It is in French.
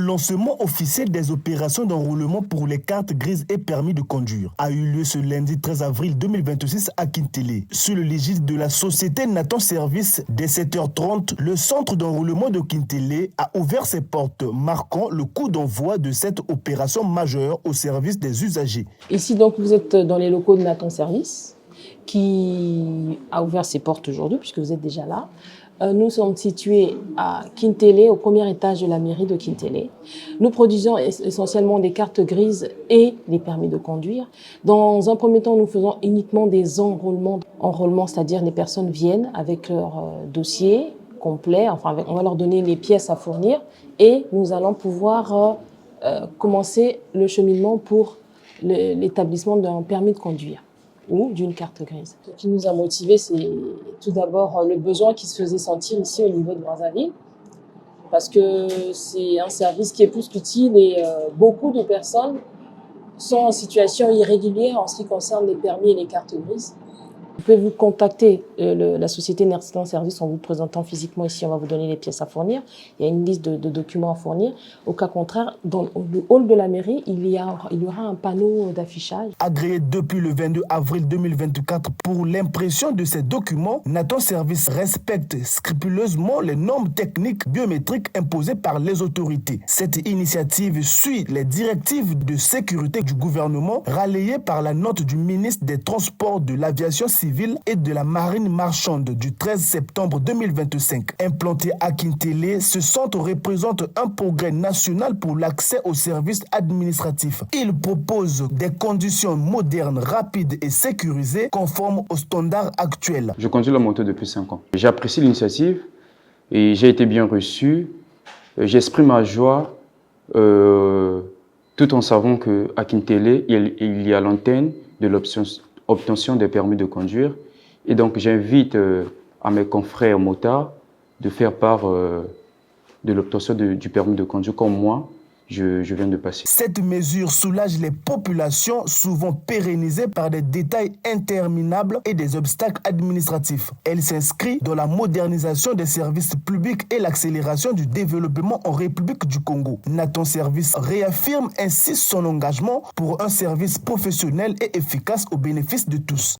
lancement officiel des opérations d'enrôlement pour les cartes grises et permis de conduire a eu lieu ce lundi 13 avril 2026 à Kintélé. Sous le l'égide de la société Nathan Service, dès 7h30, le centre d'enrôlement de Kintélé a ouvert ses portes, marquant le coup d'envoi de cette opération majeure au service des usagers. Ici, donc, vous êtes dans les locaux de Nathan Service, qui a ouvert ses portes aujourd'hui, puisque vous êtes déjà là. Nous sommes situés à Kintélé, au premier étage de la mairie de Kintélé. Nous produisons essentiellement des cartes grises et les permis de conduire. Dans un premier temps, nous faisons uniquement des enrôlements. Enrôlement, c'est-à-dire les personnes viennent avec leur dossier complet, enfin, on va leur donner les pièces à fournir et nous allons pouvoir commencer le cheminement pour l'établissement d'un permis de conduire ou d'une carte grise. Ce qui nous a motivés, c'est tout d'abord le besoin qui se faisait sentir ici au niveau de Brazzaville, parce que c'est un service qui est plus qu'utile et beaucoup de personnes sont en situation irrégulière en ce qui concerne les permis et les cartes grises. Vous pouvez vous contacter la société Nathan Service en vous présentant physiquement ici, on va vous donner les pièces à fournir. Il y a une liste de documents à fournir. Au cas contraire, dans le hall de la mairie, il y aura un panneau d'affichage. Agréé depuis le 22 avril 2024 pour l'impression de ces documents, Nathan Service respecte scrupuleusement les normes techniques biométriques imposées par les autorités. Cette initiative suit les directives de sécurité du gouvernement relayées par la note du ministre des Transports, de l'Aviation civile et de la marine marchande du 13 septembre 2025. Implanté à Kintélé, ce centre représente un progrès national pour l'accès aux services administratifs. Il propose des conditions modernes, rapides et sécurisées conformes aux standards actuels. Je conduis la moto depuis 5 ans. J'apprécie l'initiative et j'ai été bien reçu. J'exprime ma joie tout en savant qu'à Kintélé, il y a l'antenne de l'obtention des permis de conduire. Et donc, j'invite à mes confrères motards de faire part de l'obtention du permis de conduire comme moi, je viens de passer. Cette mesure soulage les populations, souvent pérennisées par des détails interminables et des obstacles administratifs. Elle s'inscrit dans la modernisation des services publics et l'accélération du développement en République du Congo. Nathan Service réaffirme ainsi son engagement pour un service professionnel et efficace au bénéfice de tous.